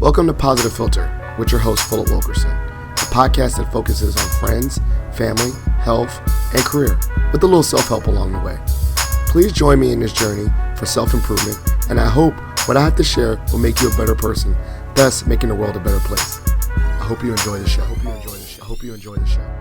Welcome to Positive Philter with your host, Philip Wilkerson, a podcast that focuses on friends, family, health, and career, with a little self-help along the way. Please join me in this journey for self-improvement, and I hope what I have to share will make you a better person, thus making the world a better place. I hope you enjoy the show. I hope you enjoy the show.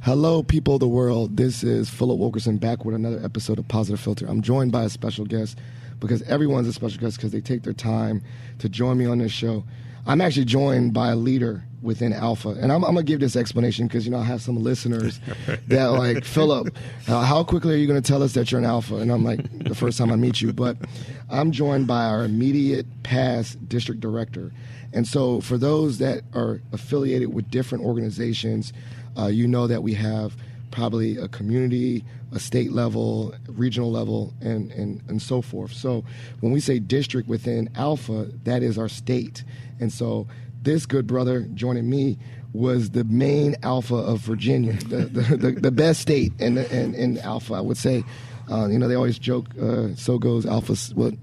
Hello, people of the world. This is Philip Wilkerson back with another episode of Positive Philter. I'm joined by a special guest because everyone's a special guest because they take their time to join me on this show. I'm actually joined by a leader within Alpha, and I'm going to give this explanation because, I have some listeners that are like, Philip, how quickly are you going to tell us that you're an Alpha? And I'm like, the first time I meet you. But I'm joined by our immediate past district director. And so for those that are affiliated with different organizations, you know that we have probably a community, a state level, regional level, and so forth. So when we say district within Alpha, that is our state. And so this good brother joining me was the main Alpha of Virginia, the best state in Alpha, I would say. They always joke, so goes Alpha. Well,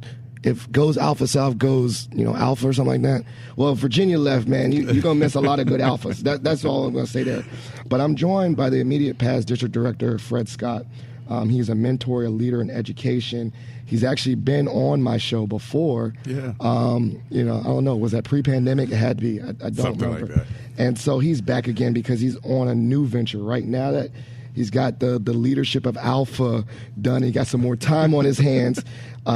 if goes Alpha South, goes Alpha or something like that. Well, if Virginia left, man, you're gonna miss a lot of good Alphas. That's all I'm gonna say there. But I'm joined by the immediate past district director, Fred Scott. He's a mentor, a leader in education. He's actually been on my show before. Yeah. I don't know. Was that pre-pandemic? It had to be. I don't Something remember. Like that. And so he's back again because he's on a new venture right now that he's got the leadership of Alpha done. He got some more time on his hands.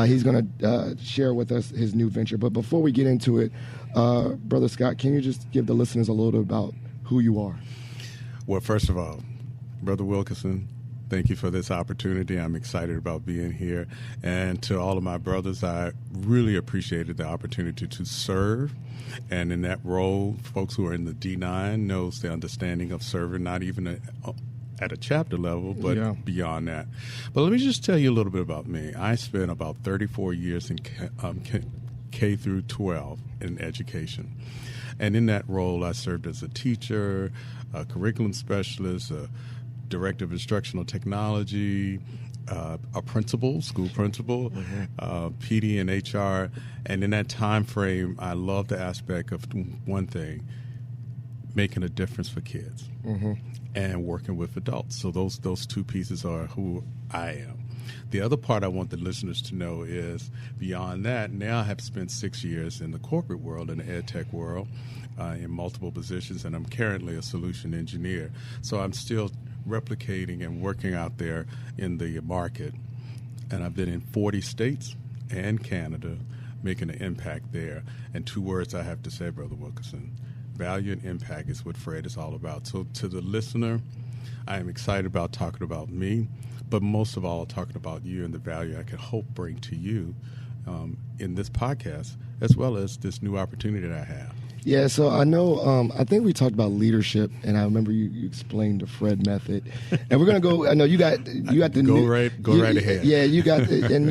He's going to share with us his new venture. But before we get into it, Brother Scott, can you just give the listeners a little bit about who you are? Well, first of all, Brother Wilkerson, thank you for this opportunity. I'm excited about being here. And to all of my brothers, I really appreciated the opportunity to serve. And in that role, folks who are in the D9 knows the understanding of serving, not even at a chapter level, but beyond that. But let me just tell you a little bit about me. I spent about 34 years in K through 12 in education. And in that role, I served as a teacher, a curriculum specialist, a director of instructional technology, a principal, school principal, PD and HR. And in that time frame, I love the aspect of one thing, making a difference for kids. And working with adults. So those two pieces are who I am. The other part I want the listeners to know is beyond that, now I have spent 6 years in the corporate world, in the ed tech world, in multiple positions, and I'm currently a solution engineer. So I'm still replicating and working out there in the market. And I've been in 40 states and Canada, making an impact there. And two words I have to say, Brother Wilkerson: value and impact is what Fred is all about. So to the listener, I am excited about talking about me, but most of all, talking about you and the value I can hope bring to you in this podcast, as well as this new opportunity that I have. Yeah, so I know, I think we talked about leadership, and I remember you explained the Fred method. And we're going to go, I know you got the... Go right ahead. Yeah, you got, and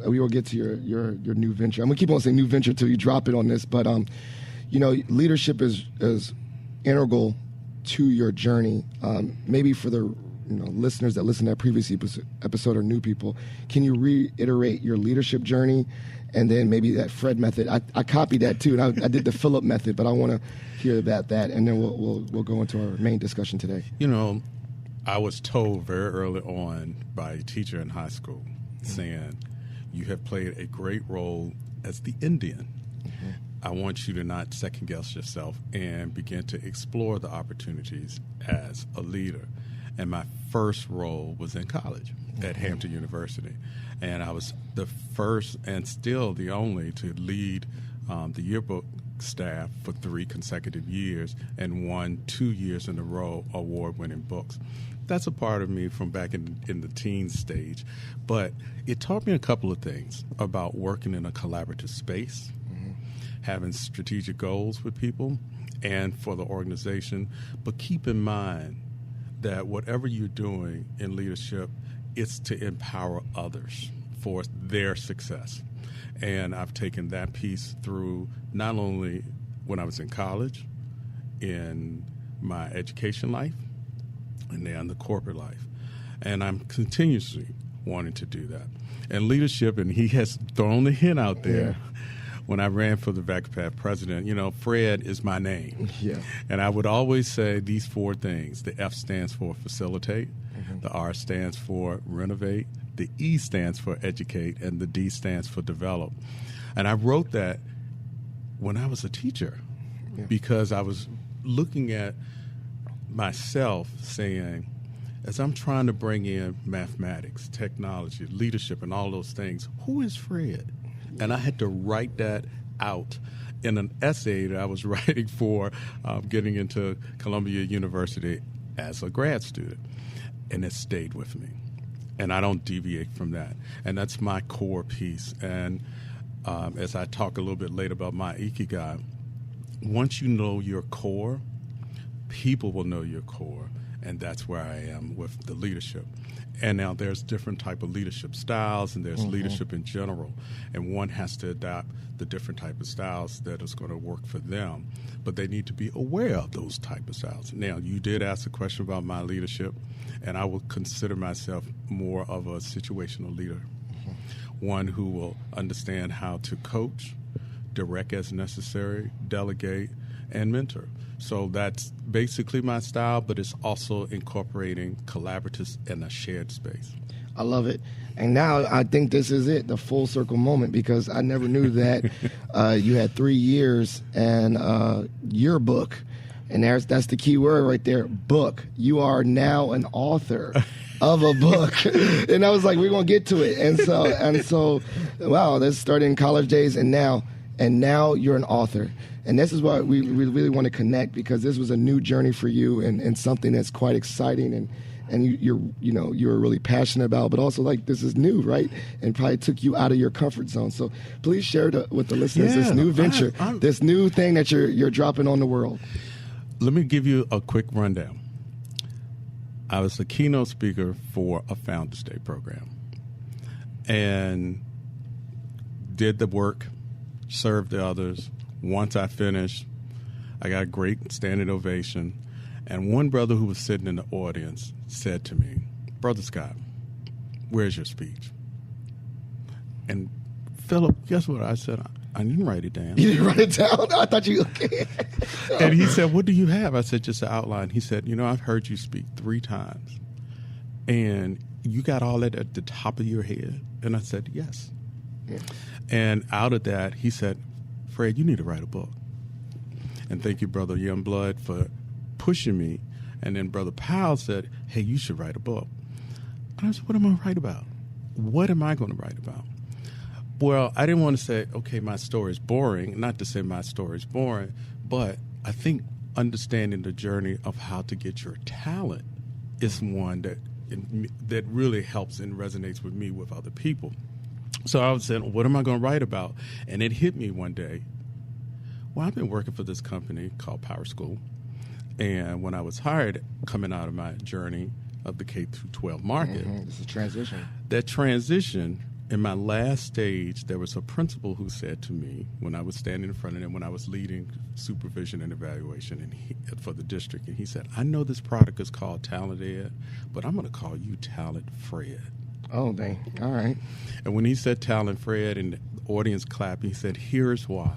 we will get to your new venture. I'm going to keep on saying new venture until you drop it on this, but... leadership is integral to your journey. Maybe for the listeners that listened to that previous episode or new people, can you reiterate your leadership journey, and then maybe that Fred method? I copied that too, and I did the Philip method, but I want to hear about that, and then we'll go into our main discussion today. I was told very early on by a teacher in high school saying, "You have played a great role as the Indian. I want you to not second-guess yourself and begin to explore the opportunities as a leader." And my first role was in college at Hampton University. And I was the first and still the only to lead the yearbook staff for 3 consecutive years and won 2 years in a row award-winning books. That's a part of me from back in the teen stage. But it taught me a couple of things about working in a collaborative space, having strategic goals with people and for the organization. But keep in mind that whatever you're doing in leadership, it's to empower others for their success. And I've taken that piece through not only when I was in college, in my education life, and now in the corporate life. And I'm continuously wanting to do that. And leadership, and he has thrown the hint out there. Yeah. When I ran for the VACPAT president, Fred is my name. Yeah. And I would always say these 4 things. The F stands for facilitate. Mm-hmm. The R stands for renovate. The E stands for educate. And the D stands for develop. And I wrote that when I was a teacher because I was looking at myself saying, as I'm trying to bring in mathematics, technology, leadership, and all those things, who is Fred? And I had to write that out in an essay that I was writing for getting into Columbia University as a grad student. And it stayed with me. And I don't deviate from that. And that's my core piece. And as I talk a little bit later about my ikigai, once you know your core, people will know your core. And that's where I am with the leadership. And now there's different type of leadership styles, and there's leadership in general. And one has to adopt the different type of styles that is going to work for them. But they need to be aware of those type of styles. Now, you did ask a question about my leadership, and I will consider myself more of a situational leader. One who will understand how to coach, direct as necessary, delegate, and mentor. So that's basically my style, but it's also incorporating collaboratives in a shared space. I love it. And now I think this is it, the full circle moment, because I never knew that you had 3 years and your book. And that's the key word right there, book. You are now an author of a book. And I was like, we're going to get to it. And so, wow, this started in college days and now you're an author. And this is why we really want to connect, because this was a new journey for you and something that's quite exciting and you're really passionate about, but also like this is new, right? And probably took you out of your comfort zone. So please share with the listeners this new venture, this new thing that you're dropping on the world. Let me give you a quick rundown. I was a keynote speaker for a Founders Day program and did the work, served the others. Once I finished, I got a great standing ovation. And one brother who was sitting in the audience said to me, "Brother Scott, where's your speech?" And Philip, guess what I said? I didn't write it down. You didn't write it down? I thought you, okay. And he said, "What do you have?" I said, "Just an outline." He said, "I've heard you speak 3 times. And you got all that at the top of your head?" And I said, "Yes." Yeah. And out of that, he said, "Fred, you need to write a book." And thank you, Brother Youngblood, for pushing me. And then Brother Powell said, "Hey, you should write a book." And I said, "What am I going to write about? What am I going to write about?" Well, I didn't want to say, okay, my story is boring. Not to say my story is boring, but I think understanding the journey of how to get your talent is one that really helps and resonates with me with other people. So I was saying, what am I going to write about? And it hit me one day. Well, I've been working for this company called Power School. And when I was hired, coming out of my journey of the K-12 market. It's a transition. That transition, in my last stage, there was a principal who said to me, when I was standing in front of him, when I was leading supervision and evaluation for the district, and he said, "I know this product is called TalentFRED, but I'm going to call you TalentFRED." Oh, dang. All right. And when he said TalentFRED and the audience clapped, he said, "Here's why.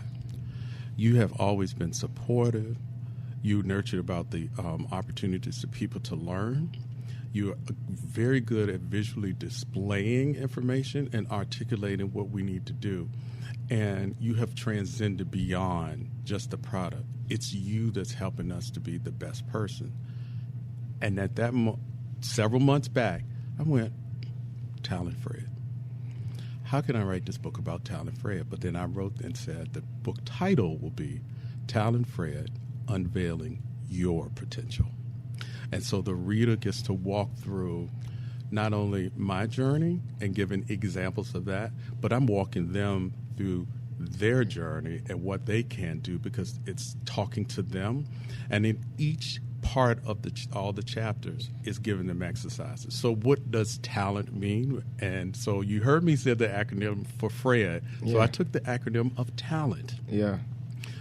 You have always been supportive. You nurtured about the opportunities for people to learn. You are very good at visually displaying information and articulating what we need to do. And you have transcended beyond just the product. It's you that's helping us to be the best person." And at that several months back, I went, TalentFRED. How can I write this book about TalentFRED? But then I wrote and said the book title will be TalentFRED, Unveiling Your Potential. And so the reader gets to walk through not only my journey and giving examples of that, but I'm walking them through their journey and what they can do, because it's talking to them. And in each part of all the chapters is giving them exercises. So what does talent mean? And so you heard me say the acronym for FRED. Yeah. So I took the acronym of talent. Yeah.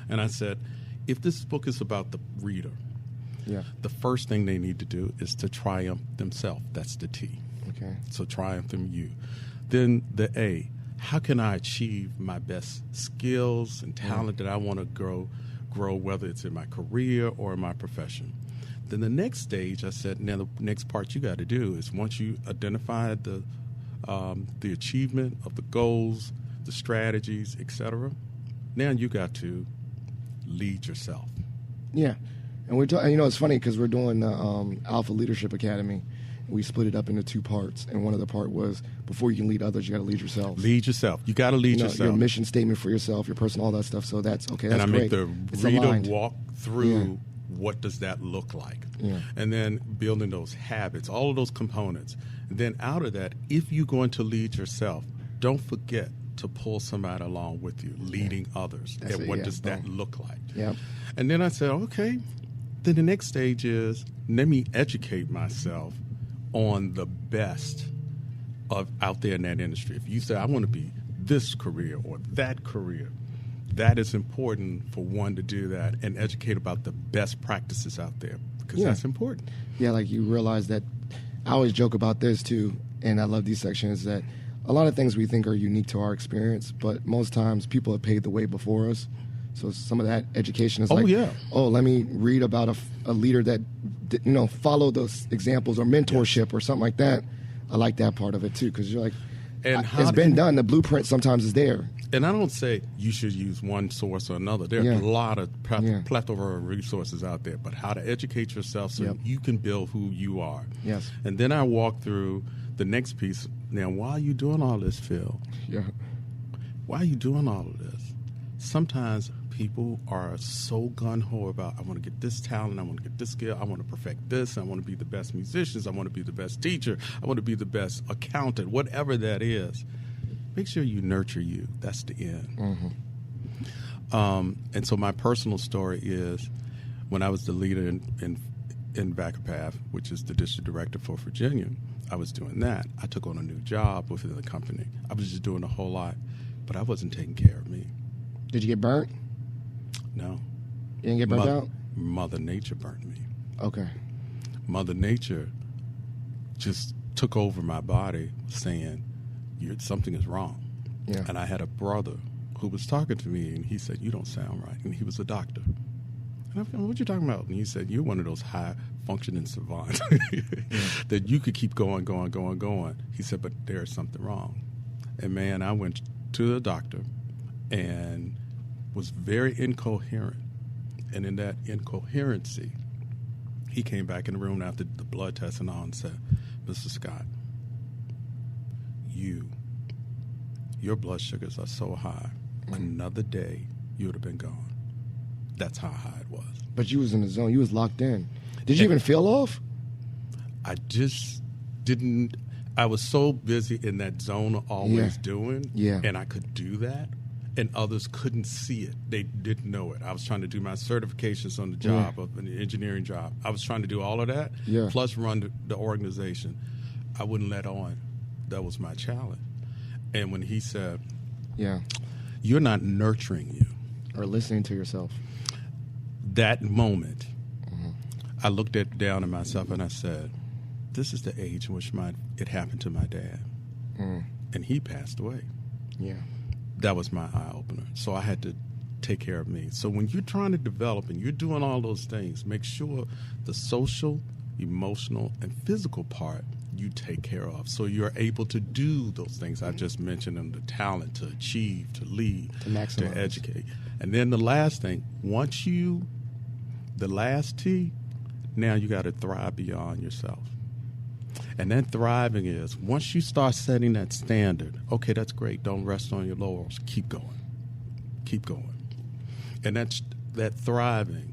And I said, if this book is about the reader, the first thing they need to do is to triumph themselves. That's the T. Okay. So triumphing you. Then the A, how can I achieve my best skills and talent that I want to grow, whether it's in my career or in my profession. Then the next stage, I said, now the next part you got to do is once you identify the achievement of the goals, the strategies, etc., now you got to lead yourself. Yeah. And we're talking, it's funny because we're doing the Alpha Leadership Academy. We split it up into 2 parts, and one of the part was before you can lead others, you got to lead yourself. Lead yourself. You got to lead yourself. Your mission statement for yourself, your personal, all that stuff. So that's okay. That's and I great. make the reader walk through what does that look like, and then building those habits, all of those components. And then out of that, if you're going to lead yourself, don't forget to pull somebody along with you, leading others. And what does that look like? Yeah. And then I said, okay. Then the next stage is let me educate myself on the best of out there in that industry. If you say, I want to be this career or that career, that is important for one to do that and educate about the best practices out there because that's important. Yeah, like you realize that I always joke about this too, and I love these sections, that a lot of things we think are unique to our experience, but most times people have paved the way before us. So some of that education is let me read about a leader that followed those examples or mentorship or something like that. I like that part of it too because you're like, it's been done. The blueprint sometimes is there. And I don't say you should use one source or another. There are a lot of plethora of resources out there, but how to educate yourself so you can build who you are. Yes. And then I walk through the next piece. Now, why are you doing all this, Phil? Yeah. Why are you doing all of this? Sometimes people are so gung-ho about, I want to get this talent, I want to get this skill, I want to perfect this, I want to be the best musicians, I want to be the best teacher, I want to be the best accountant, whatever that is. Make sure you nurture you. That's the end. Mm-hmm. And so my personal story is when I was the leader in VACAPATH, which is the district director for Virginia, I was doing that. I took on a new job within the company. I was just doing a whole lot, but I wasn't taking care of me. Did you get burnt? No. You didn't get burnt out? Mother Nature burnt me. Okay. Mother Nature just took over my body saying, something is wrong. Yeah. And I had a brother who was talking to me, and he said, you don't sound right. And he was a doctor. And I said, what you talking about? And he said, you're one of those high-functioning savants that you could keep going. He said, but there's something wrong. And, man, I went to the doctor and was very incoherent. And in that incoherency, he came back in the room after the blood test and all and said, Mr. Scott, your blood sugars are so high, another day you would have been gone. That's how high it was. But you was in the zone. You was locked in. Did you even feel off? I just didn't. I was so busy in that zone of always doing, and I could do that, and others couldn't see it. They didn't know it. I was trying to do my certifications on the job, of an engineering job. I was trying to do all of that, plus run the organization. I wouldn't let on. That was my challenge. And when he said, you're not nurturing you. Or listening to yourself. That moment, I looked down at myself and I said, this is the age in which it happened to my dad. And he passed away. Yeah. That was my eye-opener. So I had to take care of me. So when you're trying to develop and you're doing all those things, make sure the social, emotional, and physical part you take care of, so you're able to do those things I just mentioned, and the talent to achieve, to lead, to maximize, to educate. And then the last thing, the last T, now you got to thrive beyond yourself. And then thriving is, once you start setting that standard, okay, that's great, don't rest on your laurels, keep going. And that thriving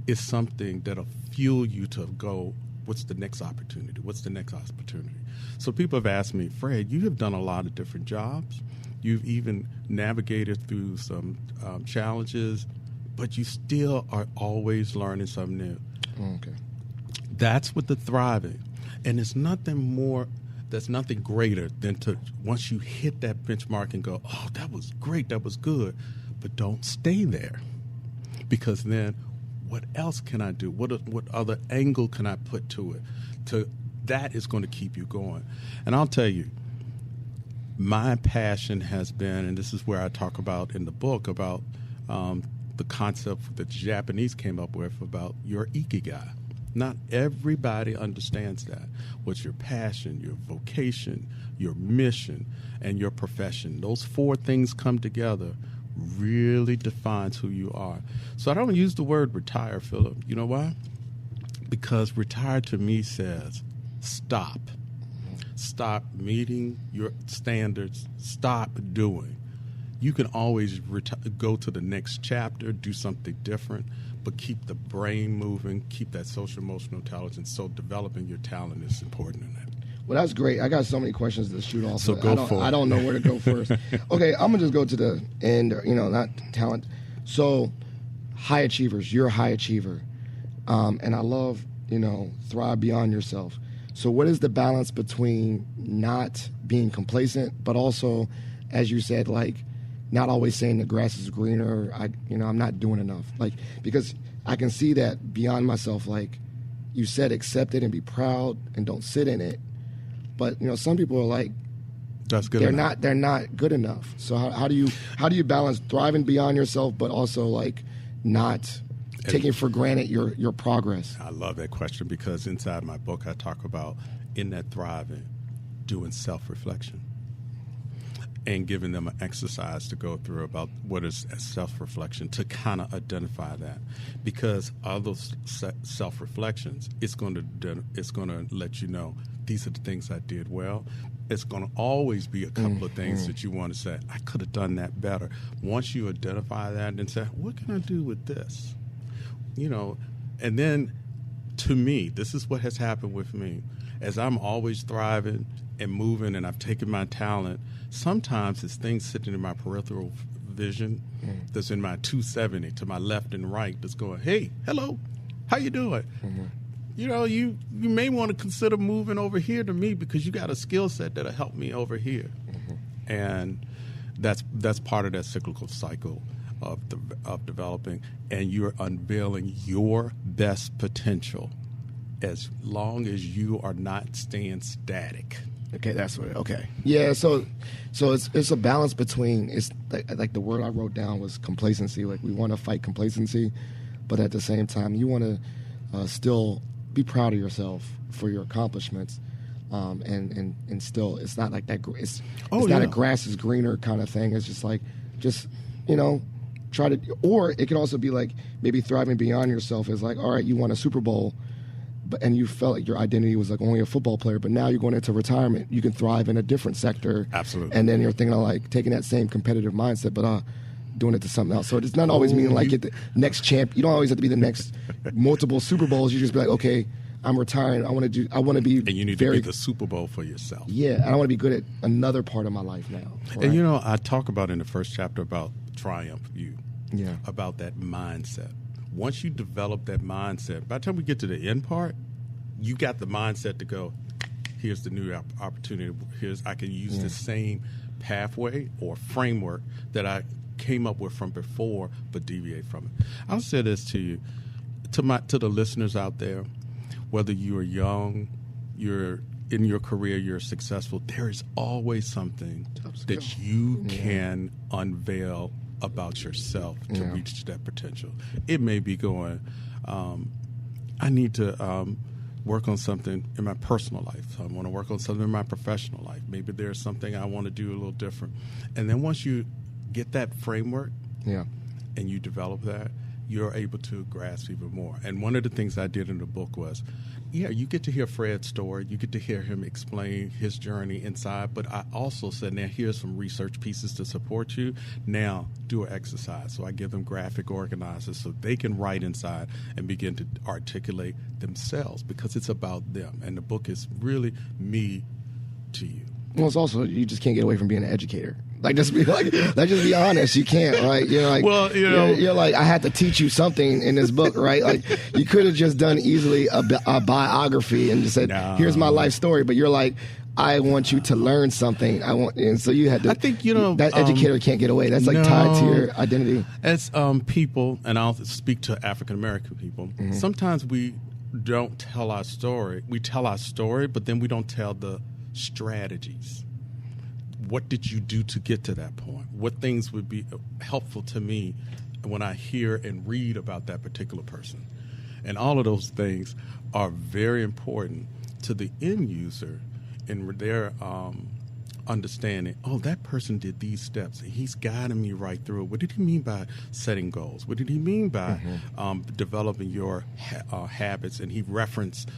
is something that'll fuel you to go, what's the next opportunity? So people have asked me, Fred, you have done a lot of different jobs. You've even navigated through some challenges, but you still are always learning something new. Okay. That's what the thriving. And it's nothing greater than to, once you hit that benchmark and go, oh, that was great, that was good, but don't stay there. Because then what else can I do? What other angle can I put to it to that is going to keep you going. And I'll tell you, my passion has been, and this is where I talk about in the book about the concept that the Japanese came up with about your ikigai. Not everybody understands that. What's your passion, your vocation, your mission, and your profession? Those four things come together really defines who you are. So I don't use the word retire, Philip. You know why? Because retire to me says stop. Stop meeting your standards. Stop doing. You can always go to the next chapter, do something different, but keep the brain moving, keep that social emotional intelligence. So developing your talent is important in that. Well, that's great. I got so many questions to shoot off. So I don't know where to go first. Okay, I'm going to just go to the end, not talent. So high achievers, you're a high achiever. And I love, thrive beyond yourself. So what is the balance between not being complacent, but also, as you said, like, not always saying the grass is greener, I'm not doing enough. Like, because I can see that beyond myself, like you said, accept it and be proud and don't sit in it. But, some people are like, that's good enough. They're not good enough. So how do you balance thriving beyond yourself, but also like not taking for granted your progress? I love that question because inside my book I talk about in that thriving, doing self-reflection and giving them an exercise to go through about what is self-reflection to kind of identify that, because all those self-reflections, it's going to let you know these are the things I did well. It's going to always be a couple of things that you want to say, I could have done that better. Once you identify that and say, what can I do with this? And then to me, this is what has happened with me. As I'm always thriving and moving and I've taken my talent, sometimes it's things sitting in my peripheral vision that's in my 270 to my left and right that's going, hey, hello, how you doing? You may want to consider moving over here to me because you got a skill set that'll help me over here. And that's part of that cyclical cycle of developing, and you're unveiling your best potential as long as you are not staying static. Okay, that's what. Okay, yeah. So it's a balance between, it's like the word I wrote down was complacency. Like, we want to fight complacency, but at the same time, you want to still be proud of yourself for your accomplishments, and still, it's not like that. It's not a grass is greener kind of thing. It's just like, try to, or it can also be like maybe thriving beyond yourself is like, all right, you won a Super Bowl, and you felt like your identity was like only a football player, but now you're going into retirement. You can thrive in a different sector. Absolutely. And then you're thinking of like taking that same competitive mindset, but doing it to something else. So it's not always meaning like get the next champ. You don't always have to be the next multiple Super Bowls. You just be like, okay, I'm retiring. I want to be. And you need to be the Super Bowl for yourself. Yeah, I want to be good at another part of my life now. Right? And I talk about in the first chapter about triumph about that mindset. Once you develop that mindset, by the time we get to the end part, you got the mindset to go, here's the new opportunity. I can use the same pathway or framework that I came up with from before, but deviate from it. I'll say this to you, to the listeners out there, whether you are young, you're in your career, you're successful, there is always something that you can unveil about yourself to reach that potential. It may be going, I need to work on something in my personal life. So I want to work on something in my professional life. Maybe there's something I want to do a little different. And then once you get that framework and you develop that, you're able to grasp even more. And one of the things I did in the book was, you get to hear Fred's story. You get to hear him explain his journey inside. But I also said, now here's some research pieces to support you. Now do an exercise. So I give them graphic organizers so they can write inside and begin to articulate themselves, because it's about them. And the book is really me to you. Well, it's also, you just can't get away from being an educator. Let's just be honest. You can't, right? You're like, I had to teach you something in this book, right? Like, you could have just done easily a biography and just said, here's my life story. But you're like, I want you to learn something. And so you had to. I think that educator can't get away. That's like tied to your identity. As people, and I'll speak to African American people. Sometimes we don't tell our story. We tell our story, but then we don't tell the strategies. What did you do to get to that point? What things would be helpful to me when I hear and read about that particular person? And all of those things are very important to the end user in their understanding. Oh, that person did these steps, and he's guiding me right through it. What did he mean by setting goals? What did he mean by developing your habits? And he referenced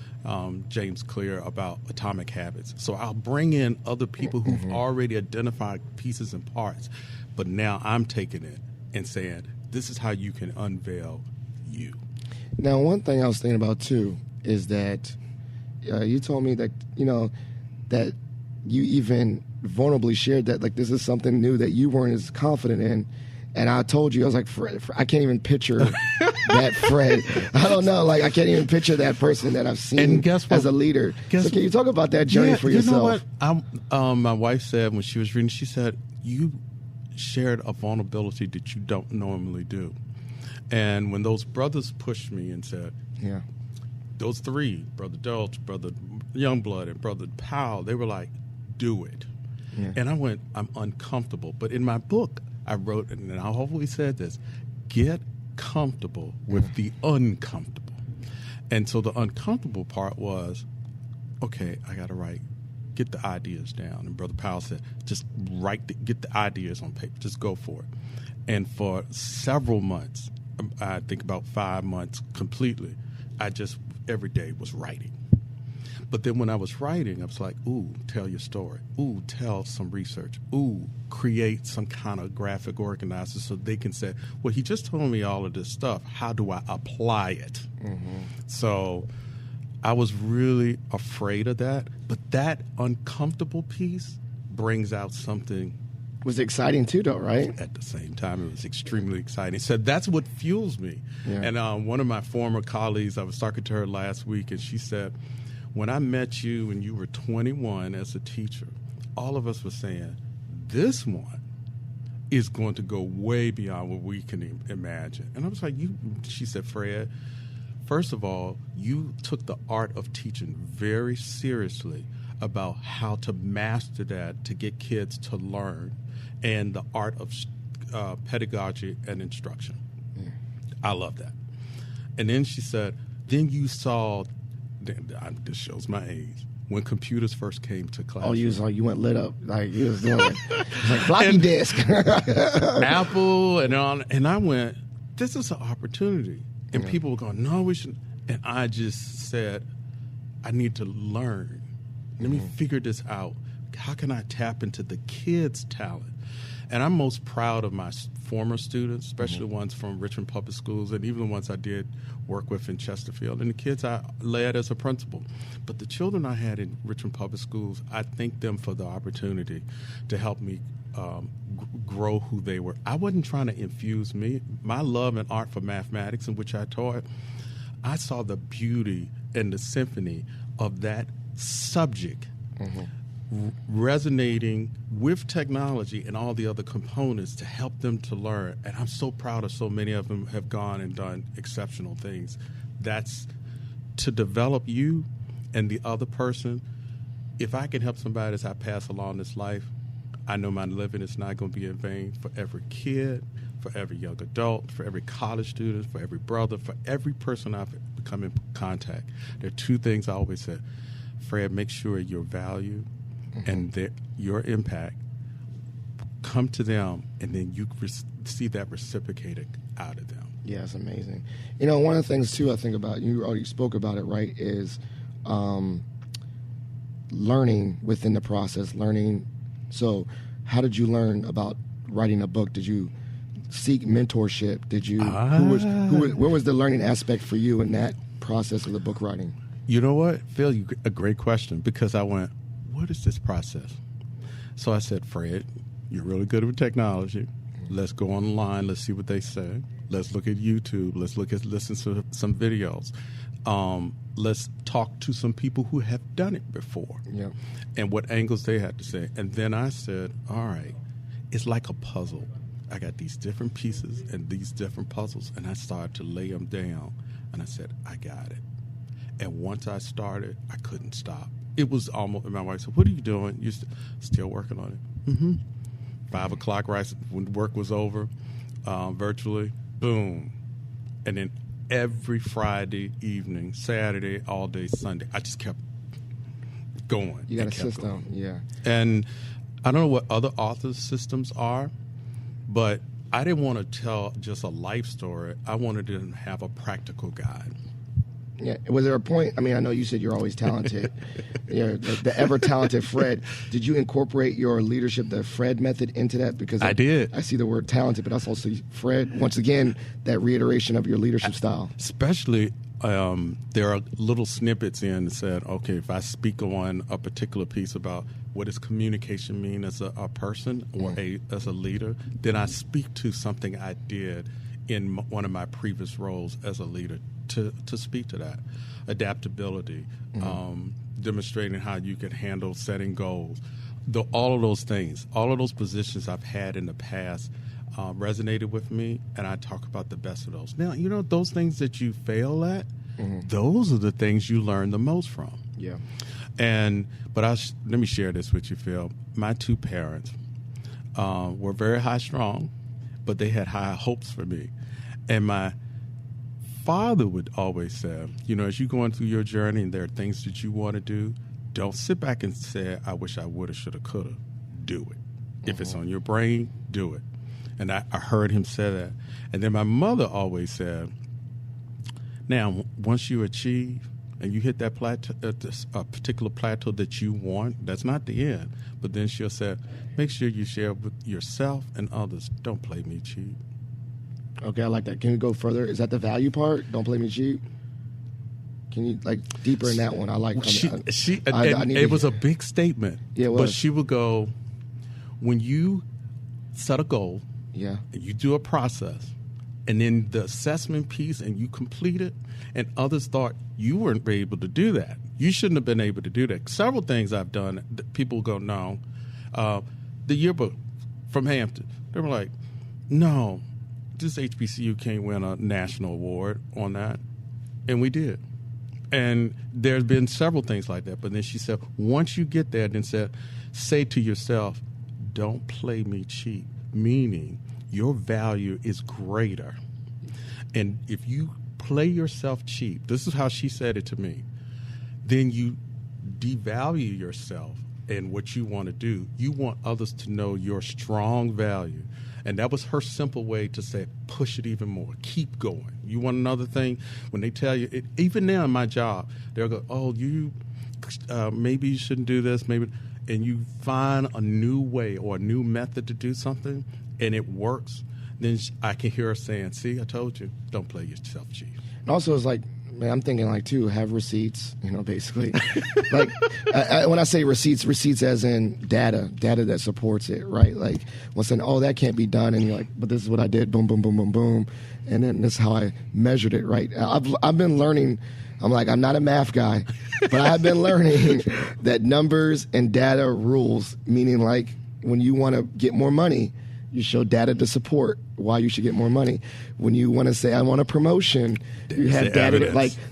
James Clear about atomic habits. So I'll bring in other people who've already identified pieces and parts, but now I'm taking it and saying, this is how you can unveil you. Now, one thing I was thinking about, too, is that you told me that, that you even vulnerably shared that, like, this is something new that you weren't as confident in. And I told you, I was like, Fred, I can't even picture that Fred. I don't know. Like, I can't even picture that person that I've seen as a leader. So can you talk about that journey for yourself? You know what? My wife said when she was reading, she said, you shared a vulnerability that you don't normally do. And when those brothers pushed me and said, those three, Brother Dolch, Brother Youngblood, and Brother Powell, they were like, do it. Yeah. And I went, I'm uncomfortable. But in my book, I wrote, and I always said this, get comfortable with the uncomfortable. And so the uncomfortable part was, okay, I got to get the ideas down. And Brother Powell said, just get the ideas on paper, just go for it. And for several months, I think about 5 months completely, I just every day was writing. But then when I was writing, I was like, ooh, tell your story. Ooh, tell some research. Ooh, create some kind of graphic organizer so they can say, well, he just told me all of this stuff. How do I apply it? So I was really afraid of that. But that uncomfortable piece brings out something. Was exciting too, though, right? At the same time, it was extremely exciting. So that's what fuels me. Yeah. And one of my former colleagues, I was talking to her last week, and she said, when I met you when you were 21 as a teacher, all of us were saying, this one is going to go way beyond what we can imagine. And I was like, she said, Fred, first of all, you took the art of teaching very seriously about how to master that to get kids to learn, and the art of pedagogy and instruction. I love that. And then she said, then you saw, this shows my age, when computers first came to class. Oh, you went lit up. Like, you was doing it. It's like floppy disk. Apple and on. And I went, this is an opportunity. And people were going, no, we shouldn't. And I just said, I need to learn. Let me figure this out. How can I tap into the kids' talent? And I'm most proud of my former students, especially the ones from Richmond Public Schools, and even the ones I did work with in Chesterfield, and the kids I led as a principal. But the children I had in Richmond Public Schools, I thank them for the opportunity to help me grow who they were. I wasn't trying to infuse my love and art for mathematics, in which I taught. I saw the beauty and the symphony of that subject resonating with technology and all the other components to help them to learn. And I'm so proud of so many of them have gone and done exceptional things. That's to develop you and the other person. If I can help somebody as I pass along this life, I know my living is not going to be in vain for every kid, for every young adult, for every college student, for every brother, for every person I've come in contact. There are two things I always say. Fred, make sure your value and your impact come to them, and then you see that reciprocated out of them. Yeah, it's amazing. You know, one of the things, too, I think about, you already spoke about it, right, is learning within the process, learning. So how did you learn about writing a book? Did you seek mentorship? Did you, where was the learning aspect for you in that process of the book writing? You know what, Phil, a great question, because I went, what is this process? So I said, Fred, you're really good with technology. Let's go online. Let's see what they say. Let's look at YouTube. Let's listen to some videos. Let's talk to some people who have done it before. Yeah. And what angles they had to say. And then I said, all right, it's like a puzzle. I got these different pieces and these different puzzles, and I started to lay them down. And I said, I got it. And once I started, I couldn't stop. It was almost, my wife said, what are you doing? You're still working on it. Mm-hmm. 5 o'clock, right when work was over, virtually, boom. And then every Friday evening, Saturday, all day, Sunday, I just kept going. You got a system, yeah. And I don't know what other authors' systems are, but I didn't want to tell just a life story. I wanted to have a practical guide. Yeah. Was there a point? I mean, I know you said you're always talented. The ever-talented Fred. Did you incorporate your leadership, the Fred method, into that? Because I did. I see the word talented, but I also see Fred. Once again, that reiteration of your leadership style. Especially, there are little snippets in that said, okay, if I speak on a particular piece about what does communication mean as a person or as a leader, then I speak to something I did in one of my previous roles as a leader to speak to that. Adaptability, demonstrating how you can handle setting goals. All of those things, all of those positions I've had in the past resonated with me, and I talk about the best of those. Now, those things that you fail at, those are the things you learn the most from. Yeah. But let me share this with you, Phil. My 2 parents were very high strung, but they had high hopes for me. And my father would always say, as you're going through your journey and there are things that you want to do, don't sit back and say, I wish I would have, should have, could have. Do it. If it's on your brain, do it. And I heard him say that. And then my mother always said, now, once you achieve and you hit that plateau, a particular plateau that you want, that's not the end. But then she'll say, make sure you share with yourself and others. Don't play me cheap. Okay, I like that. Can we go further? Is that the value part? Don't play me cheap? Can you, deeper in that one? I like it was a big statement. Yeah, it was. But she would go, when you set a goal, and you do a process, and then the assessment piece, and you complete it, and others thought you weren't able to do that. You shouldn't have been able to do that. Several things I've done, people go, no. The yearbook from Hampton, they were like, no, this HBCU can't win a national award on that. And we did. And there's been several things like that. But then she said, once you get there, then say to yourself, don't play me cheap, meaning your value is greater. And if you play yourself cheap, this is how she said it to me, then you devalue yourself and what you want to do. You want others to know your strong value. And that was her simple way to say, push it even more. Keep going. You want another thing? When they tell you, even now in my job, they'll go, oh, maybe you shouldn't do this, maybe. And you find a new way or a new method to do something, and it works, then I can hear her saying, see, I told you, don't play yourself cheap. And also, it's like, man, I'm thinking too, have receipts, basically. When I say receipts as in data that supports it, right? Like, saying, oh, that can't be done, and you're like, but this is what I did, boom, boom, boom, boom, boom, and then this is how I measured it, right? I've been learning. I'm not a math guy, but I've been learning that numbers and data rules, meaning when you want to get more money, you show data to support why you should get more money. When you want to say, I want a promotion, you have data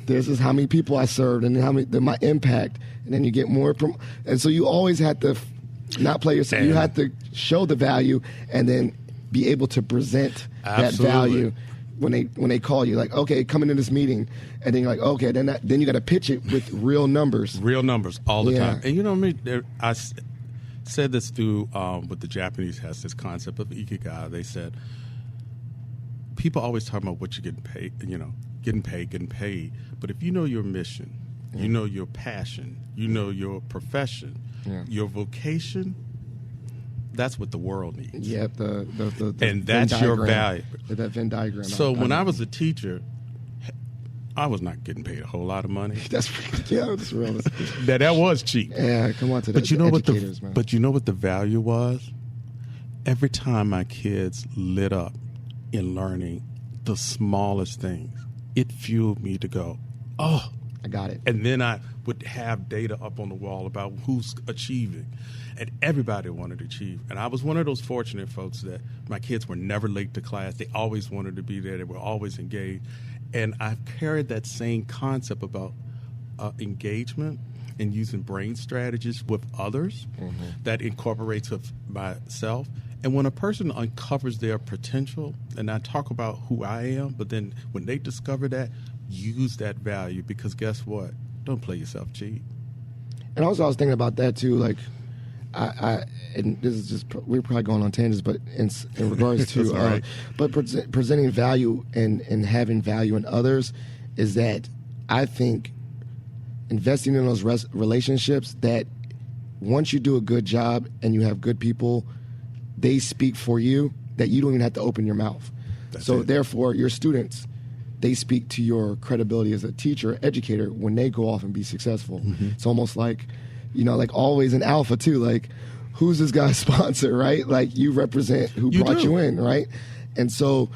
this is how many people I served and my impact, and then you get more. And so you always have to not play yourself. You have to show the value and then be able to present that value when they call you. Like, okay, come into this meeting, and then you're like, okay, then you got to pitch it with real numbers. Real numbers all the time. And I said this through what the Japanese has this concept of ikigai. They said people always talk about what you're getting paid. But if you know your mission, you know your passion, you know your profession, your vocation, that's what the world needs. Yeah, the and that's your value. That Venn diagram. So when I was a teacher, I was not getting paid a whole lot of money. That's real. that was cheap. Yeah, come on to that. But you know what the value was? Every time my kids lit up in learning the smallest things, it fueled me to go, oh, I got it. And then I would have data up on the wall about who's achieving. And everybody wanted to achieve. And I was one of those fortunate folks that my kids were never late to class. They always wanted to be there. They were always engaged. And I've carried that same concept about engagement and using brain strategies with others that incorporates with myself. And when a person uncovers their potential, and I talk about who I am, but then when they discover that, use that value, because guess what? Don't play yourself cheap. And also, I was thinking about that too. Like, and this is just, we're probably going on tangents, but in regards to, right. but presenting value and having value in others is that I think investing in those relationships, that once you do a good job and you have good people, they speak for you, that you don't even have to open your mouth. So therefore, your students, they speak to your credibility as a teacher, educator, when they go off and be successful. It's almost like, like always in alpha too, like, who's this guy's sponsor, right? Like, you represent who brought you in, right? And so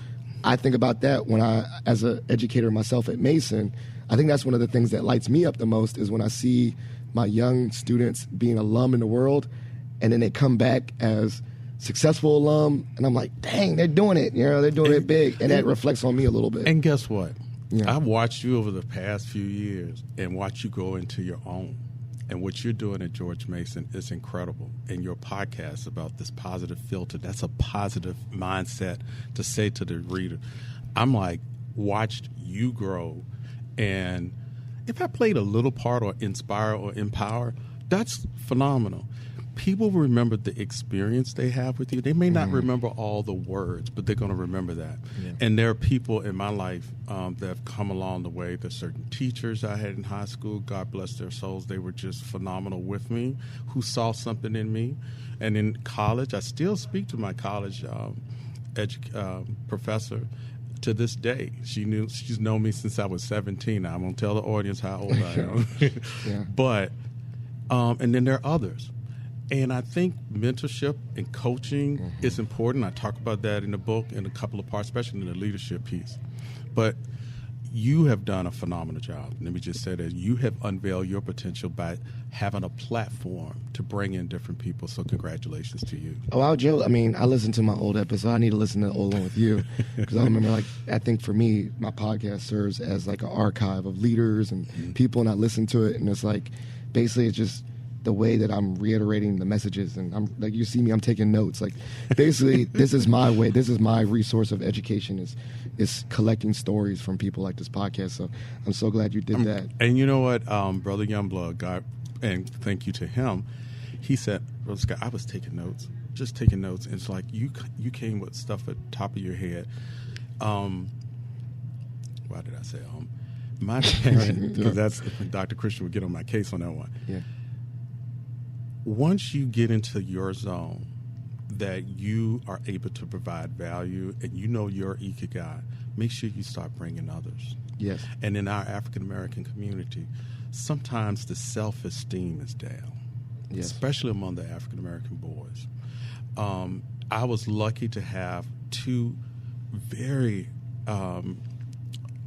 I think about that when I, as an educator myself at Mason, I think that's one of the things that lights me up the most is when I see my young students being alum in the world, and then they come back as successful alum, and I'm like, dang, they're doing it. They're doing it big, and that reflects on me a little bit. And guess what? Yeah. I've watched you over the past few years and watched you go into your own. And what you're doing at George Mason is incredible. And your podcast about this positive filter, that's a positive mindset to say to the reader. I'm like, watched you grow, and if I played a little part or inspire or empower, that's phenomenal. People remember the experience they have with you. They may not remember all the words, but they're going to remember that. Yeah. And there are people in my life that have come along the way. There's certain teachers I had in high school, God bless their souls, they were just phenomenal with me, who saw something in me. And in college, I still speak to my college professor to this day. She's known me since I was 17. I won't tell the audience how old I am. Yeah. But, and then there are others. And I think mentorship and coaching is important. I talk about that in the book in a couple of parts, especially in the leadership piece. But you have done a phenomenal job. Let me just say that you have unveiled your potential by having a platform to bring in different people. So congratulations to you. Oh, Joe, I mean, I listened to my old episode. I need to listen to the old one with you, because I remember, like, I think for me, my podcast serves as like an archive of leaders and people, and I listen to it, and it's like, basically it's just the way that I'm reiterating the messages, and I'm like, you see me, I'm taking notes. Like, basically, this is my way. This is my resource of education, is collecting stories from people like this podcast. So I'm so glad you did that. And you know what, Brother Youngblood, God, and thank you to him. He said, Brother Scott, I was taking notes, just taking notes. And it's like you came with stuff at the top of your head. Why did I say my opinion? Because that's Dr. Christian would get on my case on that one. Yeah. Once you get into your zone, that you are able to provide value and you know your ikigai, make sure you start bringing others. Yes. And in our African American community, sometimes the self-esteem is down, yes, especially among the African American boys. I was lucky to have two very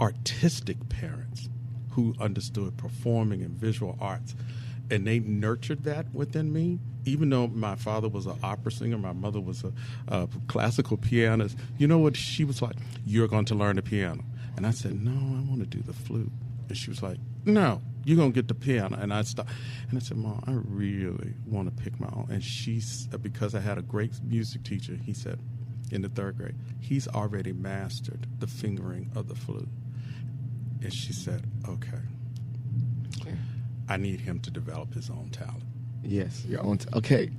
artistic parents who understood performing and visual arts. And they nurtured that within me, even though my father was an opera singer, my mother was a classical pianist. You know what? She was like, you're going to learn the piano. And I said, no, I want to do the flute. And she was like, no, you're going to get the piano. And I stopped. And I said, Mom, I really want to pick my own. And because I had a great music teacher, he said, in the third grade, he's already mastered the fingering of the flute. And she said, okay. I need him to develop his own talent. Yes, your own. Okay.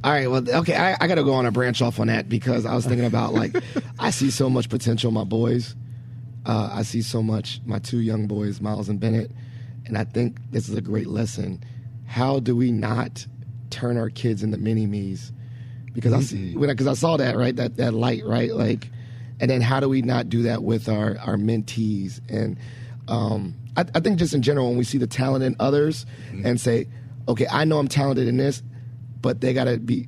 All right. Well, okay. I got to go on a branch off on that, because I was thinking about, like, I see so much potential in my boys. I see so much, my two young boys, Miles and Bennett, and I think this is a great lesson. How do we not turn our kids into mini-me's? Because I saw that, right? That light, right? Like, and then how do we not do that with our mentees? And I think just in general, when we see the talent in others and say, okay, I know I'm talented in this, but they got to be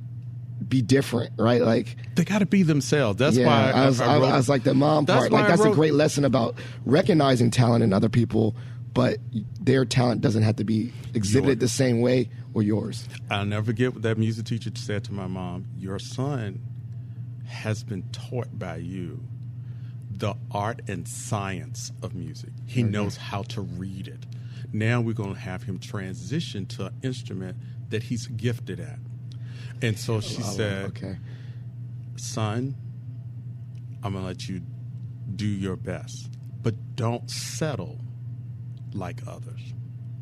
different, right? Like, they got to be themselves. That's why I was like the mom part. Like, that's a great lesson about recognizing talent in other people, but their talent doesn't have to be exhibited the same way or yours. I'll never forget what that music teacher said to my mom. Your son has been taught by you the art and science of music. He knows how to read it. Now we're going to have him transition to an instrument that he's gifted at. And so she said, okay, son, I'm going to let you do your best, but don't settle like others.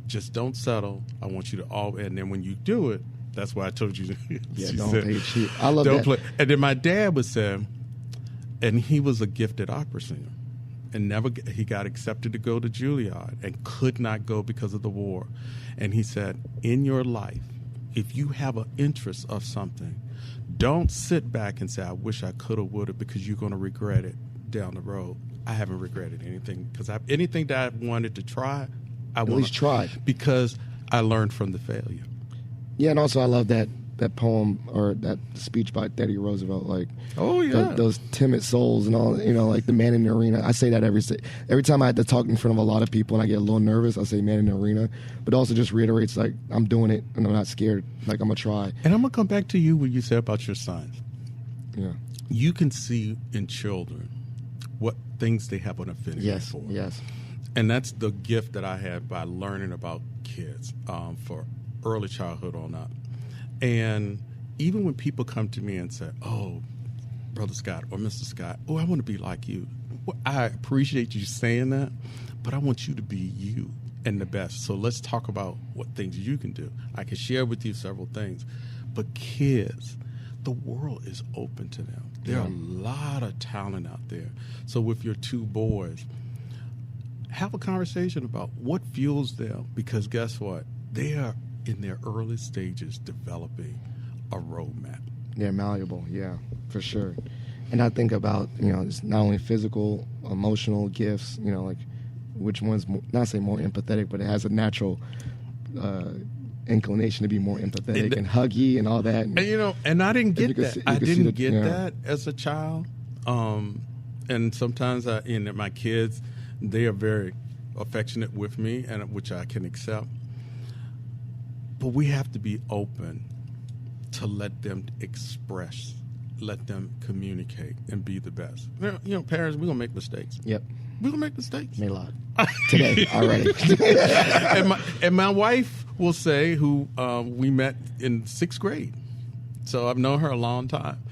Just don't settle. I want you to all, and then when you do it, that's why I told you. Yeah, don't play cheap. I love that. Play. And then my dad would say, and he was a gifted opera singer, and he got accepted to go to Juilliard and could not go because of the war. And he said, in your life, if you have an interest of something, don't sit back and say, I wish I could have, would have, because you're going to regret it down the road. I haven't regretted anything, because anything that I wanted to try, I at least tried, because I learned from the failure. Yeah, and also I love that poem or that speech by Teddy Roosevelt, like, oh yeah, those timid souls and all, like the man in the arena. I say that every time I have to talk in front of a lot of people and I get a little nervous, I say man in the arena, but also just reiterates, like, I'm doing it and I'm not scared, like, I'm gonna try. And I'm gonna come back to you what you said about your sons. Yeah, you can see in children what things they have an affinity for. Yes. And that's the gift that I had by learning about kids for early childhood on up. And even when people come to me and say, oh, Brother Scott or Mr. Scott, oh, I want to be like you. Well, I appreciate you saying that, but I want you to be you and the best. So let's talk about what things you can do. I can share with you several things. But kids, the world is open to them. There are a lot of talent out there. So with your two boys, have a conversation about what fuels them, because guess what? They are in their early stages developing a roadmap. They're malleable, yeah, for sure. And I think about, it's not only physical, emotional gifts, like which one's, not say more empathetic, but it has a natural inclination to be more empathetic and huggy and all that. And I didn't get that. I didn't get that as a child. And sometimes my kids, they are very affectionate with me, and which I can accept. But we have to be open to let them express, let them communicate, and be the best. Parents, we're going to make mistakes. Yep. We're going to make mistakes. Made a lot. Today, already. and my wife will say, who we met in 6th grade. So I've known her a long time.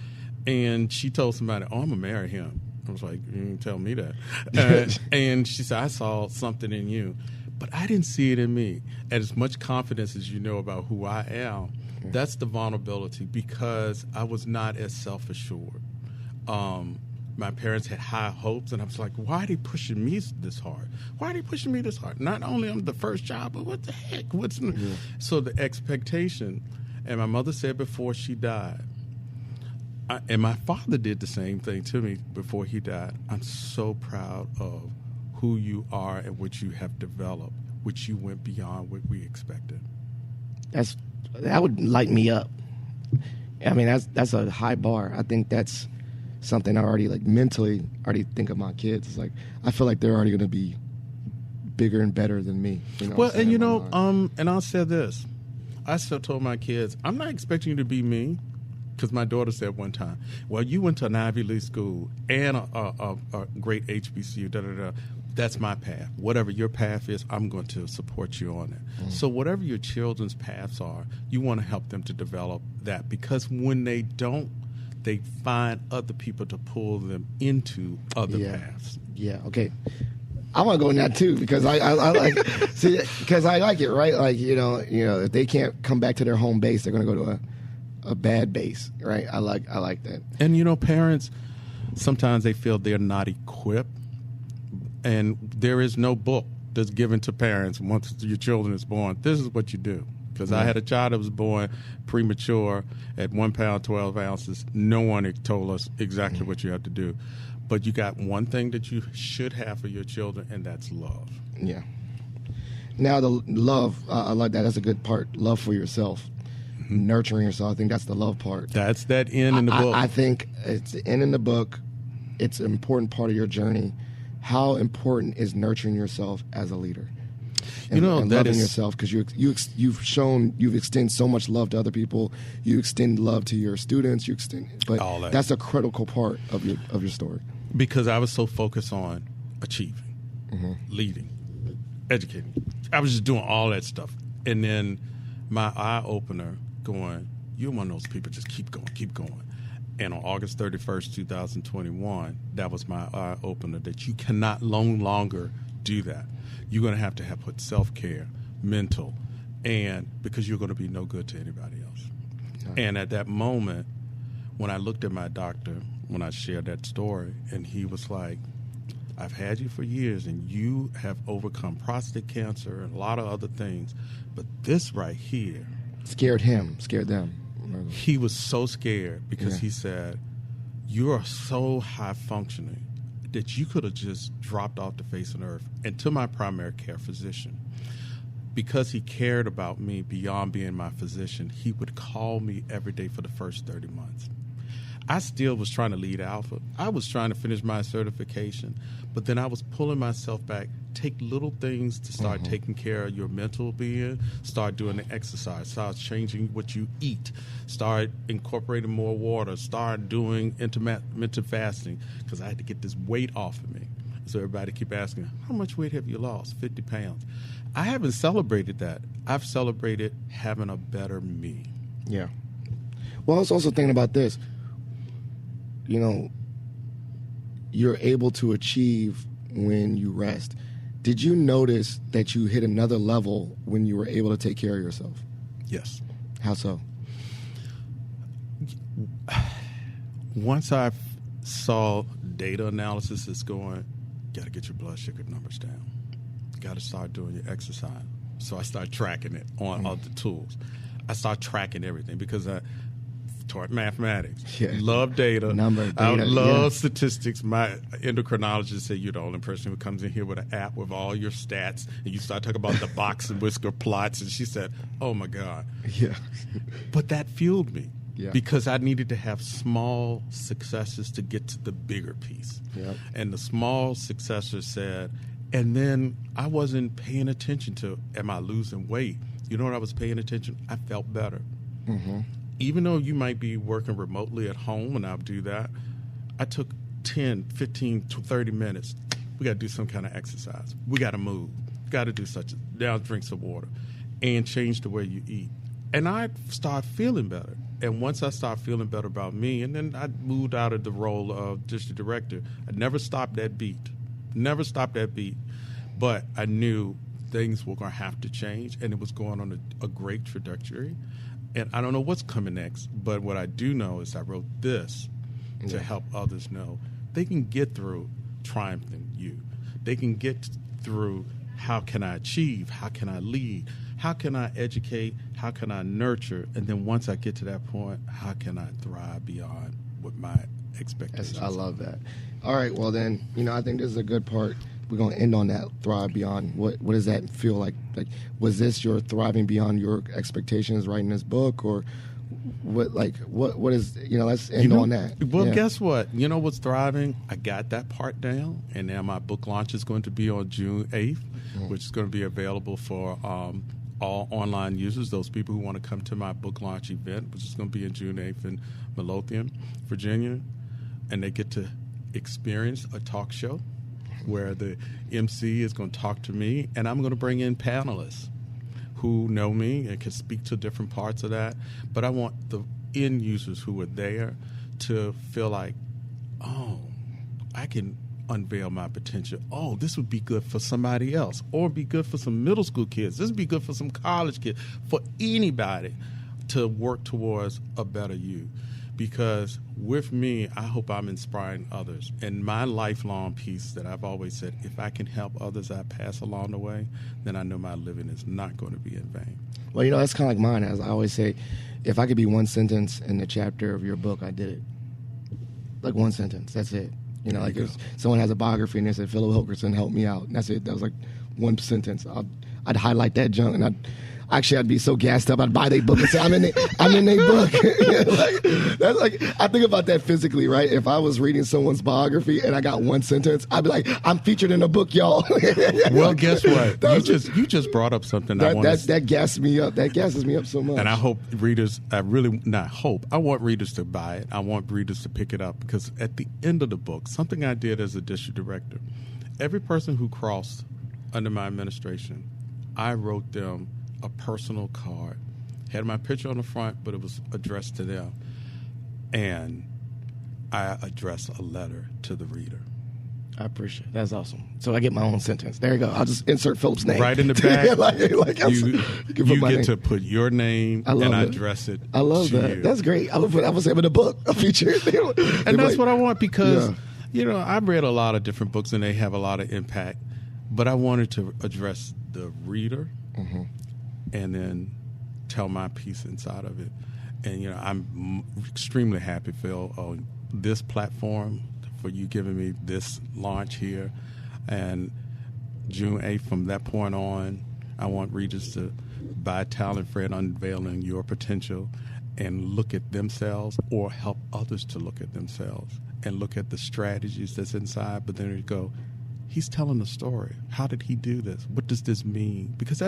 And she told somebody, oh, I'm going to marry him. I was like, you didn't tell me that. And she said, I saw something in you. But I didn't see it in me. As much confidence as you know about who I am, that's the vulnerability, because I was not as self-assured. My parents had high hopes, and I was like, why are they pushing me this hard? Why are they pushing me this hard? Not only I'm the first child, but what the heck? So the expectation, and my mother said before she died, and my father did the same thing to me before he died, I'm so proud of who you are and what you have developed, which you went beyond what we expected. That would light me up. I mean, that's a high bar. I think that's something I already, like, mentally already think of my kids. It's like, I feel like they're already going to be bigger and better than me. Well, and and I'll say this. I still told my kids, I'm not expecting you to be me. Because my daughter said one time, well, you went to an Ivy League school and a great HBCU, That's my path. Whatever your path is, I'm going to support you on it. So whatever your children's paths are, you want to help them to develop that. Because when they don't, they find other people to pull them into other paths. Yeah, okay. I want to go in that too, because I like because I like it, right? Like, if they can't come back to their home base, they're going to go to a bad base, right? I like that. And parents, sometimes they feel they're not equipped, and there is no book that's given to parents once your children is born. This is what you do. Because I had a child that was born premature at 1 pound 12 ounces. No one told us exactly what you have to do, but you got one thing that you should have for your children, and that's love. Yeah. Now the love, I like that. That's a good part. Love for yourself. Nurturing yourself. I think that's the love part. That's that in the book. I think it's the in the book. It's an important part of your journey. How important is nurturing yourself as a leader? And loving yourself, because you've extended so much love to other people. You extend love to your students. But that's a critical part of your story. Because I was so focused on achieving, leading. educating. I was just doing all that stuff. And then my eye-opener going, you're one of those people, just keep going, keep going. And on August 31st, 2021, that was my eye-opener, that you cannot no longer do that. You're going to have put self-care, mental, and because you're going to be no good to anybody else. Yeah. And at that moment, when I looked at my doctor, when I shared that story, and he was like, I've had you for years, and you have overcome prostate cancer and a lot of other things, but this right here... Scared them. He was so scared because he said, you are so high-functioning that you could have just dropped off the face of the earth. And to my primary care physician, because he cared about me beyond being my physician, he would call me every day for the first 30 months. I still was trying to lead Alpha. I was trying to finish my certification, but then I was pulling myself back, take little things to start taking care of your mental being, start doing the exercise, start changing what you eat, start incorporating more water, start doing intermittent fasting, because I had to get this weight off of me. So everybody keep asking, how much weight have you lost? 50 pounds. I haven't celebrated that. I've celebrated having a better me. Yeah. Well, I was also thinking about this. You know, you're able to achieve when you rest. Did you notice that you hit another level when you were able to take care of yourself? Yes. How so? Once I saw data analysis is going, got to get your blood sugar numbers down. Got to start doing your exercise. So I start tracking it on other tools. I start tracking everything because I taught mathematics, love data, I love statistics. My endocrinologist said, you're the only person who comes in here with an app with all your stats, and you start talking about the box and whisker plots, and she said, oh my God. Yeah. But that fueled me because I needed to have small successes to get to the bigger piece. Yep. And the small successes said, and then I wasn't paying attention to, am I losing weight? You know what I was paying attention? I felt better. Mm-hmm. Even though you might be working remotely at home, and I'll do that, I took 10, 15 to 30 minutes. We got to do some kind of exercise. We got to move. Got to do such. Now drink some water and change the way you eat. And I start feeling better. And once I start feeling better about me, and then I moved out of the role of district director, I never stopped that beat. Never stopped that beat. But I knew things were going to have to change, and it was going on a great trajectory. And I don't know what's coming next, but what I do know is I wrote this to help others know they can get through triumphing you. They can get through how can I achieve, how can I lead, how can I educate, how can I nurture, and then once I get to that point, how can I thrive beyond what my expectations I love that. All right, well then, I think this is a good part. We're going to end on that, thrive beyond. What does that feel like? Like, was this your thriving beyond your expectations writing this book, or what is, let's end on that. Well, guess what? You know what's thriving? I got that part down, and now my book launch is going to be on June 8th, which is going to be available for all online users, those people who want to come to my book launch event, which is going to be in June 8th in Midlothian, Virginia, and they get to experience a talk show where the MC is going to talk to me, and I'm going to bring in panelists who know me and can speak to different parts of that. But I want the end users who are there to feel like, oh, I can unveil my potential. Oh, this would be good for somebody else, or be good for some middle school kids. This would be good for some college kids, for anybody to work towards a better you. Because with me, I hope I'm inspiring others. And my lifelong piece that I've always said, if I can help others I pass along the way, then I know my living is not going to be in vain. Well, that's kind of like mine. As I always say, if I could be one sentence in the chapter of your book, I did it. Like one sentence, that's it. Like if someone has a biography and they said, Philip Wilkerson helped me out. And that's it. That was like one sentence. I'd highlight that junk, and I'd be so gassed up. I'd buy their book and say, I'm in their book. That's like, I think about that physically, right? If I was reading someone's biography and I got one sentence, I'd be like, I'm featured in a book, y'all. Well, guess what? You just brought up something that gassed me up. That gasses me up so much. And I hope readers, I want readers to buy it. I want readers to pick it up, because at the end of the book, something I did as a district director, every person who crossed under my administration, I wrote them a personal card. Had my picture on the front, but it was addressed to them. And I addressed a letter to the reader. I appreciate it. That's awesome. So I get my own sentence. There you go. I'll just insert Philip's name. Right in the back, you get name. to put your name and address it. I love to that. you. That's great. I was having a book, a feature. And that's what I want because, I've read a lot of different books and they have a lot of impact. But I wanted to address the reader and then tell my piece inside of it. And, I'm extremely happy, Phil, on this platform for you giving me this launch here. And June 8th, from that point on, I want readers to buy TalentFRED, Unveiling Your Potential, and look at themselves or help others to look at themselves and look at the strategies that's inside. But then you go, he's telling a story. How did he do this? What does this mean? Because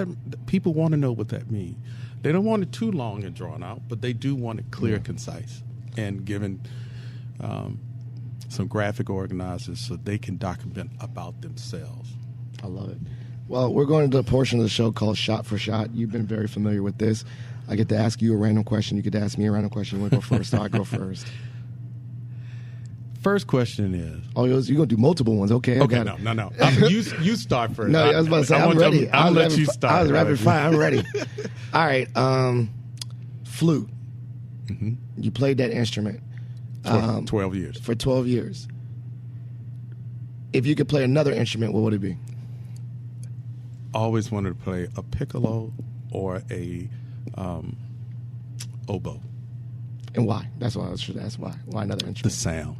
people want to know what that means. They don't want it too long and drawn out, but they do want it clear, concise, and given some graphic organizers so they can document about themselves. I love it. Well, we're going to the portion of the show called Shot for Shot. You've been very familiar with this. I get to ask you a random question. You get to ask me a random question. You want to go first? So I go first. First question is... Oh, you're going to do multiple ones. Okay, no. You start first. No, I was about to say, I'm ready. I'll let you start. I was rapid fire. I'm ready. All right. Flute. Mm-hmm. You played that instrument. 12 years. For 12 years. If you could play another instrument, what would it be? Always wanted to play a piccolo or a oboe. And why? That's why I should ask why. Why another instrument? The sound.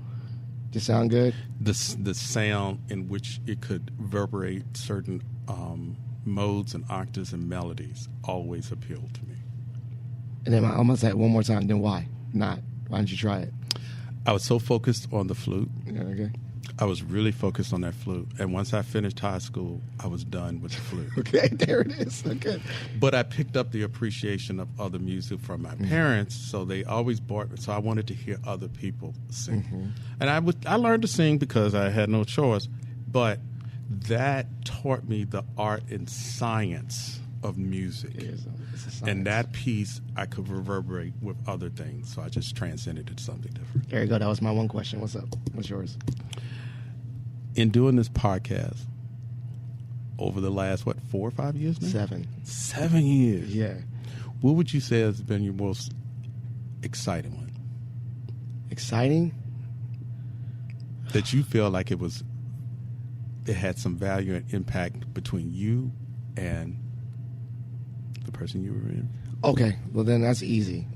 Does it sound good? The sound in which it could reverberate certain modes and octaves and melodies always appealed to me. And then I'm going to say it one more time. Then why not? Why didn't you try it? I was so focused on the flute. Yeah, okay. I was really focused on that flute. And once I finished high school, I was done with the flute. Okay, there it is. Okay. But I picked up the appreciation of other music from my parents, so they always brought me. So I wanted to hear other people sing. Mm-hmm. And I learned to sing because I had no choice. But that taught me the art and science of music. It's a science. And that piece I could reverberate with other things. So I just transcended it to something different. There you go. That was my one question. What's up? What's yours? In doing this podcast over the last, 4 or 5 years now? 7. 7 years. Yeah. What would you say has been your most exciting one? Exciting? That you feel like it had some value and impact between you and the person you were in? Okay. Well, then that's easy.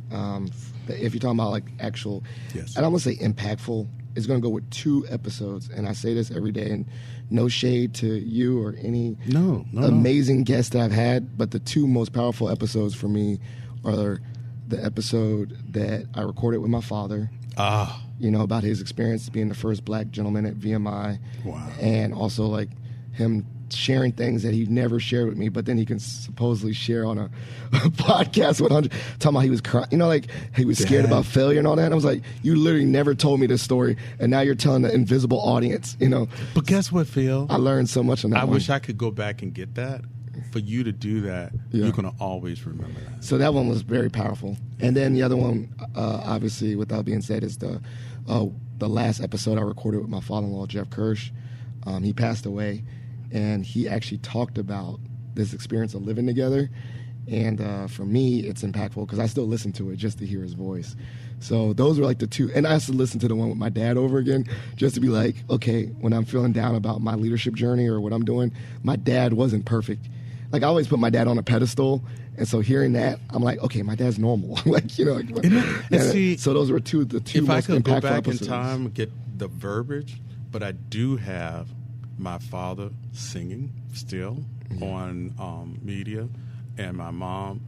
If you're talking about like actual, yes. I don't want to say impactful. It's going to go with 2 episodes, and I say this every day, and no shade to you or any amazing guests that I've had, but the 2 most powerful episodes for me are the episode that I recorded with my father, about his experience being the first black gentleman at VMI, wow, and also like him sharing things that he never shared with me, but then he can supposedly share on a podcast with 100, talking about he was crying, like he was scared about failure and all that. And I was like, you literally never told me this story, and now you're telling the invisible audience, But guess what, Phil? I learned so much on that. I wish I could go back and get that. For you to do that, you're going to always remember that. So that one was very powerful. And then the other one, obviously, without being said, is the last episode I recorded with my father-in-law, Jeff Kirsch. He passed away. And he actually talked about this experience of living together. And for me, it's impactful because I still listen to it just to hear his voice. So those were like the 2. And I also listened to the one with my dad over again just to be like, okay, when I'm feeling down about my leadership journey or what I'm doing, my dad wasn't perfect. Like I always put my dad on a pedestal. And so hearing that, I'm like, okay, my dad's normal. See, so those were the two most impactful episodes. If I could go back in time and get the verbiage, but I do have my father singing still on media, and my mom,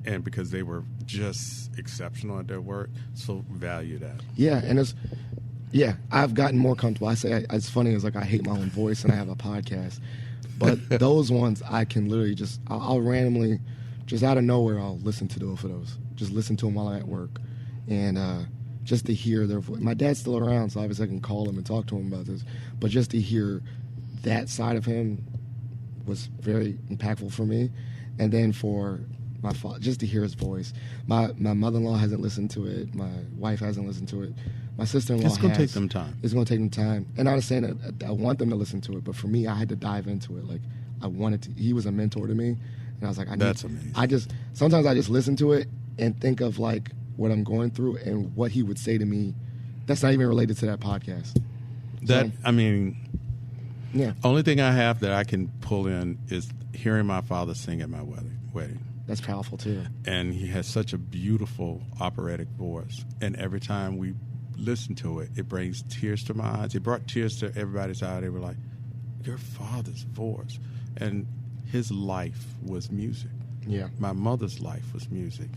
and because they were just exceptional at their work, so value that. Yeah, and I've gotten more comfortable. I say it's funny, it's like I hate my own voice and I have a podcast, but those ones I can literally I'll randomly, just out of nowhere, I'll listen to those. Just listen to them while I'm at work, and just to hear their voice. My dad's still around, so obviously I can call him and talk to him about this, but just to hear that side of him was very impactful for me. And then for my father, just to hear his voice. My mother-in-law hasn't listened to it. My wife hasn't listened to it. My sister-in-law It's going to take them time. It's going to take them time. And I'm not saying that I want them to listen to it, but for me, I had to dive into it. Like, I wanted to. He was a mentor to me. And I was like, That's amazing. Sometimes I just listen to it and think of, like, what I'm going through and what he would say to me. That's not even related to that podcast. Yeah. Only thing I have that I can pull in is hearing my father sing at my wedding. That's powerful, too. And he has such a beautiful operatic voice. And every time we listen to it, it brings tears to my eyes. It brought tears to everybody's eyes. They were like, your father's voice. And his life was music. Yeah. My mother's life was music.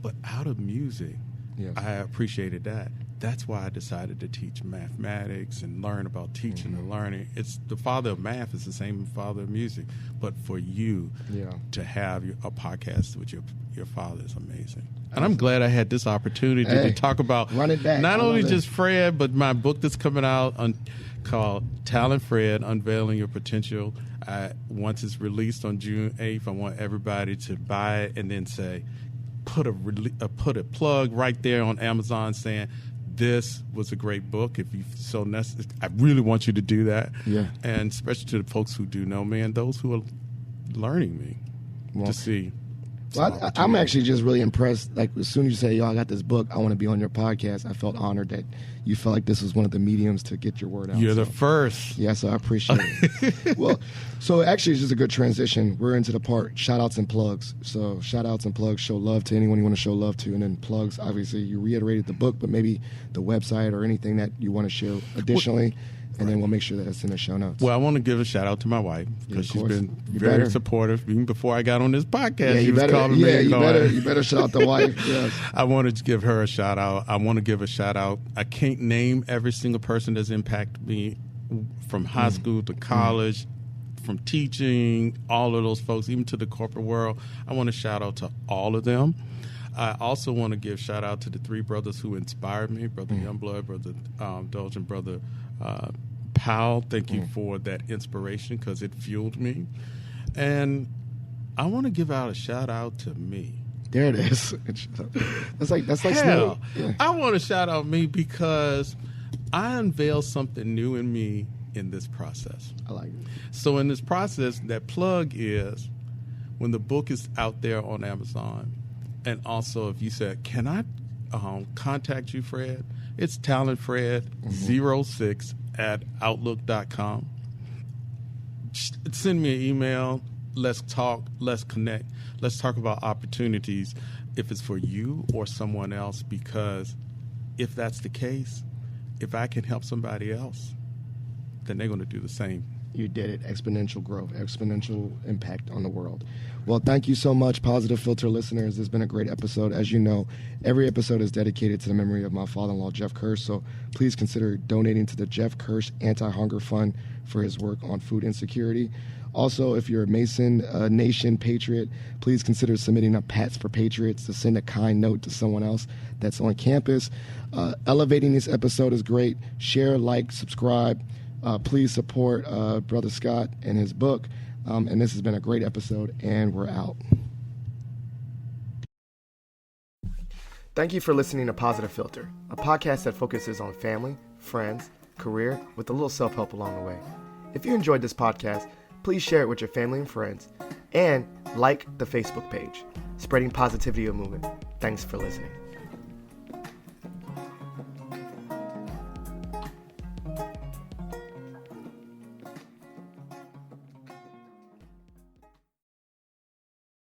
But out of music, yes, I appreciated that. That's why I decided to teach mathematics and learn about teaching and learning. It's the father of math is the same father of music. But for you to have a podcast with your father is amazing. And I'm glad I had this opportunity to talk about run it back. Not only just Fred, but my book that's coming out called TalentFRED, Unveiling Your Potential. Once it's released on June 8th, I want everybody to buy it and then say, put a plug right there on Amazon saying, this was a great book. If you so necessary, I really want you to do that. Yeah. And especially to the folks who do know me and those who are learning me to see. Well, I'm actually just really impressed. Like, as soon as you say, yo, I got this book, I want to be on your podcast, I felt honored that you felt like this was one of the mediums to get your word out. You're the first. Yeah, so I appreciate it. Well, so actually it's just a good transition. We're into the part, shout-outs and plugs. So shout-outs and plugs, show love to anyone you want to show love to. And then plugs, obviously, you reiterated the book, but maybe the website or anything that you want to share additionally. And then we'll make sure that it's in the show notes. Well, I want to give a shout out to my wife because she's been very supportive. Even before I got on this podcast, she was calling me. You better shout out the wife. Yes. I wanted to give her a shout out. I want to give a shout out. I can't name every single person that's impacted me from high school to college, from teaching, all of those folks, even to the corporate world. I want to shout out to all of them. I also want to give shout out to the three brothers who inspired me, Brother Youngblood, Brother Dolge, and Brother Powell. Thank you for that inspiration because it fueled me. And I want to give out a shout out to me. There it is. That's like hell. Yeah. I want to shout out me because I unveiled something new in me in this process. I like it. So in this process, that plug is when the book is out there on Amazon, and also if you said, can I contact you, Fred? It's TalentFRED06@outlook.com. Send me an email. Let's talk. Let's connect. Let's talk about opportunities if it's for you or someone else, because if that's the case, if I can help somebody else, then they're going to do the same. You did it. Exponential growth, exponential impact on the world. Well, thank you so much, Positive Filter listeners. This has been a great episode. As you know, every episode is dedicated to the memory of my father-in-law, Jeff Kirsch. So please consider donating to the Jeff Kirsch Anti-Hunger Fund for his work on food insecurity. Also, if you're a Mason Nation Patriot, please consider submitting a Pats for Patriots to send a kind note to someone else that's on campus. Elevating this episode is great. Share, like, subscribe. Please support Brother Scott and his book. And this has been a great episode, and we're out. Thank you for listening to Positive Filter, a podcast that focuses on family, friends, career, with a little self-help along the way. If you enjoyed this podcast, please share it with your family and friends, and like the Facebook page, Spreading Positivity of Movement. Thanks for listening.